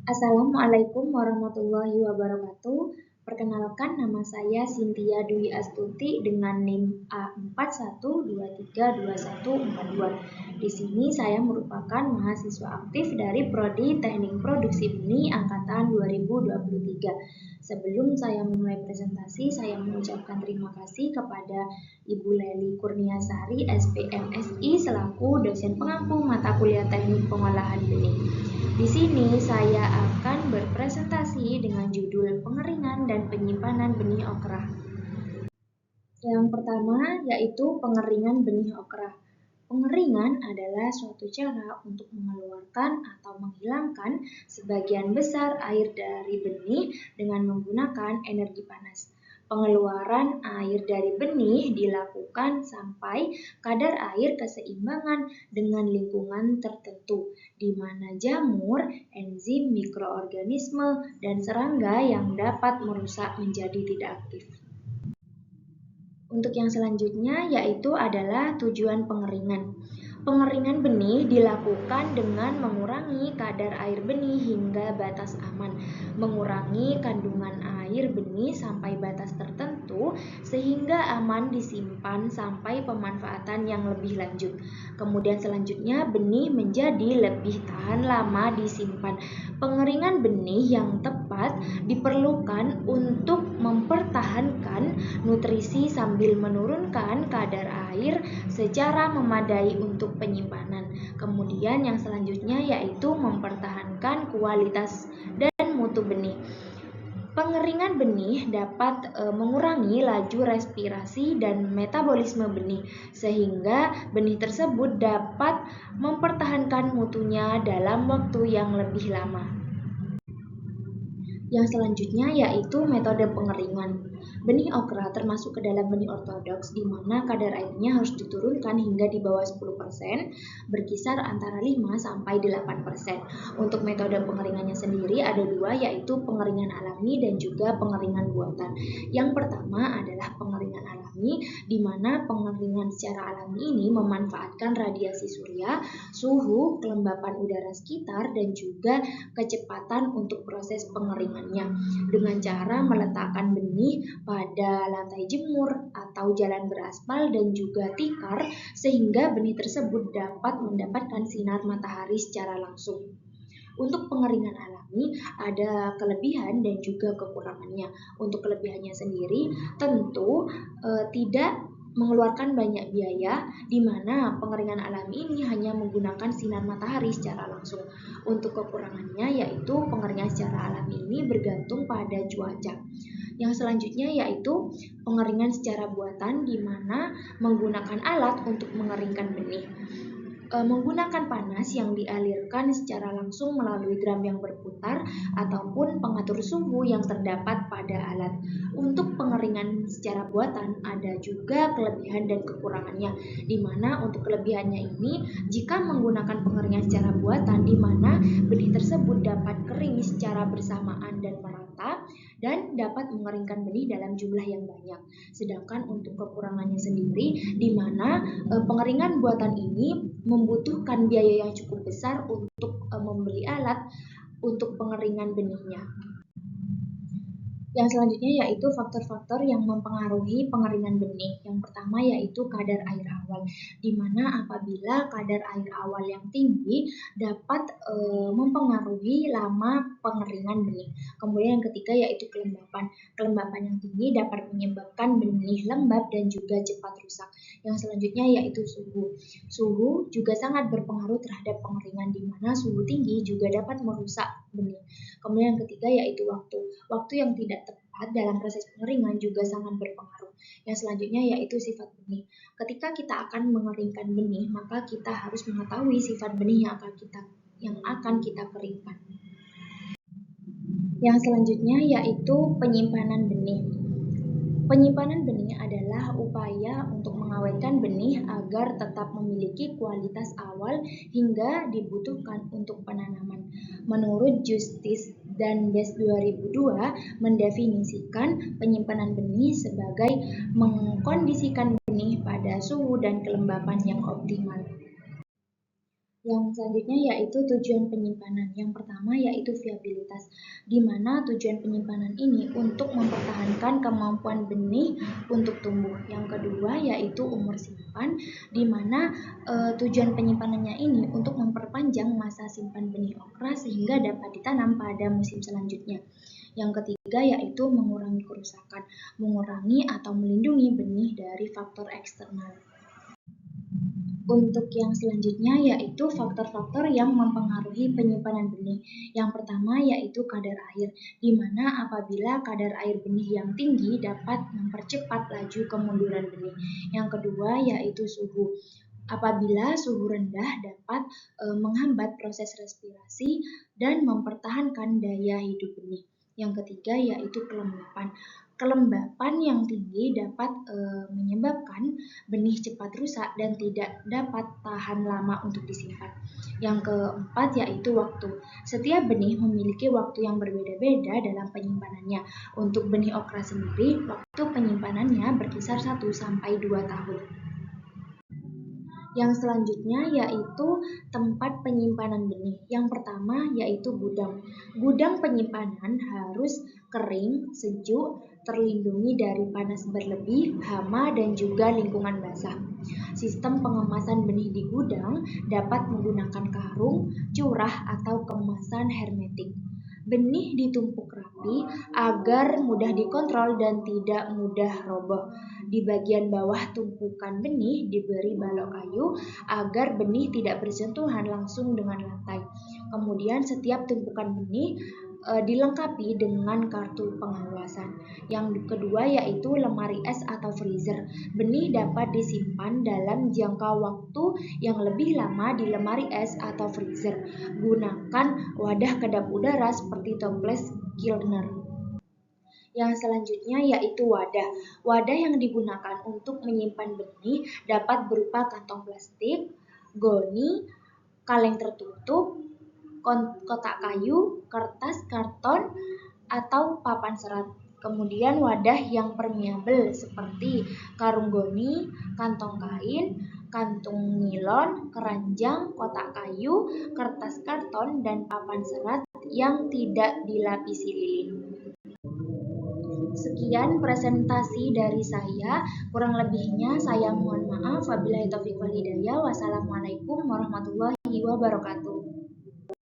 Assalamualaikum warahmatullahi wabarakatuh. Perkenalkan, nama saya Cynthia Dwi Astuti dengan NIM A41232142. Di sini saya merupakan mahasiswa aktif dari Prodi Teknik Produksi Benih angkatan 2023. Sebelum saya memulai presentasi, saya mengucapkan terima kasih kepada Ibu Leli Kurniasari, SPMSI, selaku dosen pengampu mata kuliah Teknik Pengolahan Benih. Di sini saya akan berpresentasi dengan judul Pengeringan dan Penyimpanan Benih Okra. Yang pertama yaitu pengeringan benih okra. Pengeringan adalah suatu cara untuk mengeluarkan atau menghilangkan sebagian besar air dari benih dengan menggunakan energi panas. Pengeluaran air dari benih dilakukan sampai kadar air keseimbangan dengan lingkungan tertentu, di mana jamur, enzim, mikroorganisme, dan serangga yang dapat merusak menjadi tidak aktif. Untuk yang selanjutnya yaitu adalah tujuan pengeringan. Pengeringan benih dilakukan dengan mengurangi kadar air benih hingga batas aman, mengurangi kandungan air benih sampai batas tertentu sehingga aman disimpan sampai pemanfaatan yang lebih lanjut. Kemudian selanjutnya benih menjadi lebih tahan lama disimpan. Pengeringan benih yang tepat diperlukan untuk mempertahankan nutrisi sambil menurunkan kadar air secara memadai untuk penyimpanan. Kemudian yang selanjutnya yaitu mempertahankan kualitas dan mutu benih. Pengeringan benih dapat mengurangi laju respirasi dan metabolisme benih sehingga benih tersebut dapat mempertahankan mutunya dalam waktu yang lebih lama. Yang selanjutnya yaitu metode pengeringan. Benih okra termasuk ke dalam benih ortodoks di mana kadar airnya harus diturunkan hingga di bawah 10%, berkisar antara 5 sampai 8%. Untuk metode pengeringannya sendiri ada dua, yaitu pengeringan alami dan juga pengeringan buatan. Yang pertama adalah pengeringan alami, di mana pengeringan secara alami ini memanfaatkan radiasi surya, suhu, kelembapan udara sekitar, dan juga kecepatan untuk proses pengeringannya dengan cara meletakkan benih pada lantai jemur atau jalan beraspal dan juga tikar sehingga benih tersebut dapat mendapatkan sinar matahari secara langsung. Untuk pengeringan alami ada kelebihan dan juga kekurangannya. Untuk kelebihannya sendiri tentu tidak mengeluarkan banyak biaya, di mana pengeringan alami ini hanya menggunakan sinar matahari secara langsung. Untuk kekurangannya yaitu pengeringan secara alami ini bergantung pada cuaca. Yang selanjutnya yaitu pengeringan secara buatan, di mana menggunakan alat untuk mengeringkan benih. Menggunakan panas yang dialirkan secara langsung melalui drum yang berputar ataupun pengatur suhu yang terdapat pada alat. Untuk pengeringan secara buatan ada juga kelebihan dan kekurangannya, di mana untuk kelebihannya ini jika menggunakan pengeringan secara buatan, di mana benih tersebut dapat kering secara bersamaan dan merata dan dapat mengeringkan benih dalam jumlah yang banyak. Sedangkan untuk kekurangannya sendiri, di mana pengeringan buatan ini membutuhkan biaya yang cukup besar untuk membeli alat untuk pengeringan benihnya. Yang selanjutnya yaitu faktor-faktor yang mempengaruhi pengeringan benih. Yang pertama yaitu kadar air awal, di mana apabila kadar air awal yang tinggi dapat mempengaruhi lama pengeringan benih. Kemudian yang ketiga yaitu kelembapan. Kelembapan yang tinggi dapat menyebabkan benih lembab dan juga cepat rusak. Yang selanjutnya yaitu suhu. Suhu juga sangat berpengaruh terhadap pengeringan, di mana suhu tinggi juga dapat merusak benih. Kemudian yang ketiga yaitu waktu. Waktu yang tidak tepat dalam proses pengeringan juga sangat berpengaruh. Yang selanjutnya yaitu sifat benih. Ketika kita akan mengeringkan benih, maka kita harus mengetahui sifat benih yang akan kita keringkan. Yang selanjutnya yaitu penyimpanan benih. Penyimpanan benih adalah upaya untuk mengawetkan benih agar tetap memiliki kualitas awal hingga dibutuhkan untuk penanaman. Menurut Justice dan Best 2002 mendefinisikan penyimpanan benih sebagai mengkondisikan benih pada suhu dan kelembapan yang optimal. Yang selanjutnya yaitu tujuan penyimpanan. Yang pertama yaitu viabilitas, di mana tujuan penyimpanan ini untuk mempertahankan kemampuan benih untuk tumbuh. Yang kedua yaitu umur simpan, di mana tujuan penyimpanannya ini untuk memperpanjang masa simpan benih okra sehingga dapat ditanam pada musim selanjutnya. Yang ketiga yaitu mengurangi kerusakan, mengurangi atau melindungi benih dari faktor eksternal. Untuk yang selanjutnya yaitu faktor-faktor yang mempengaruhi penyimpanan benih. Yang pertama yaitu kadar air, di mana apabila kadar air benih yang tinggi dapat mempercepat laju kemunduran benih. Yang kedua yaitu suhu. Apabila suhu rendah dapat menghambat proses respirasi dan mempertahankan daya hidup benih. Yang ketiga yaitu kelembapan. Kelembapan yang tinggi dapat menyebabkan benih cepat rusak dan tidak dapat tahan lama untuk disimpan. Yang keempat yaitu waktu. Setiap benih memiliki waktu yang berbeda-beda dalam penyimpanannya. Untuk benih okra sendiri, waktu penyimpanannya berkisar 1-2 tahun. Yang selanjutnya yaitu tempat penyimpanan benih. Yang pertama yaitu gudang. Gudang penyimpanan harus kering, sejuk, terlindungi dari panas berlebih, hama, dan juga lingkungan basah. Sistem pengemasan benih di gudang dapat menggunakan karung, curah, atau kemasan hermetik. Benih ditumpuk rapi agar mudah dikontrol dan tidak mudah roboh. Di bagian bawah tumpukan benih diberi balok kayu agar benih tidak bersentuhan langsung dengan lantai. Kemudian setiap tumpukan benih dilengkapi dengan kartu pengawasan. Yang kedua yaitu lemari es atau freezer. Benih dapat disimpan dalam jangka waktu yang lebih lama di lemari es atau freezer. Gunakan wadah kedap udara seperti toples Kilner. Yang selanjutnya yaitu wadah. Wadah yang digunakan untuk menyimpan benih dapat berupa kantong plastik, goni, kaleng tertutup, kotak kayu, kertas, karton, atau papan serat. Kemudian wadah yang permeabel seperti karung goni, kantong kain, kantung nilon, keranjang, kotak kayu, kertas karton, dan papan serat yang tidak dilapisi lilin. Sekian presentasi dari saya, kurang lebihnya saya mohon maaf. Wabillahi taufiq wal hidayah. Wassalamualaikum warahmatullahi wabarakatuh.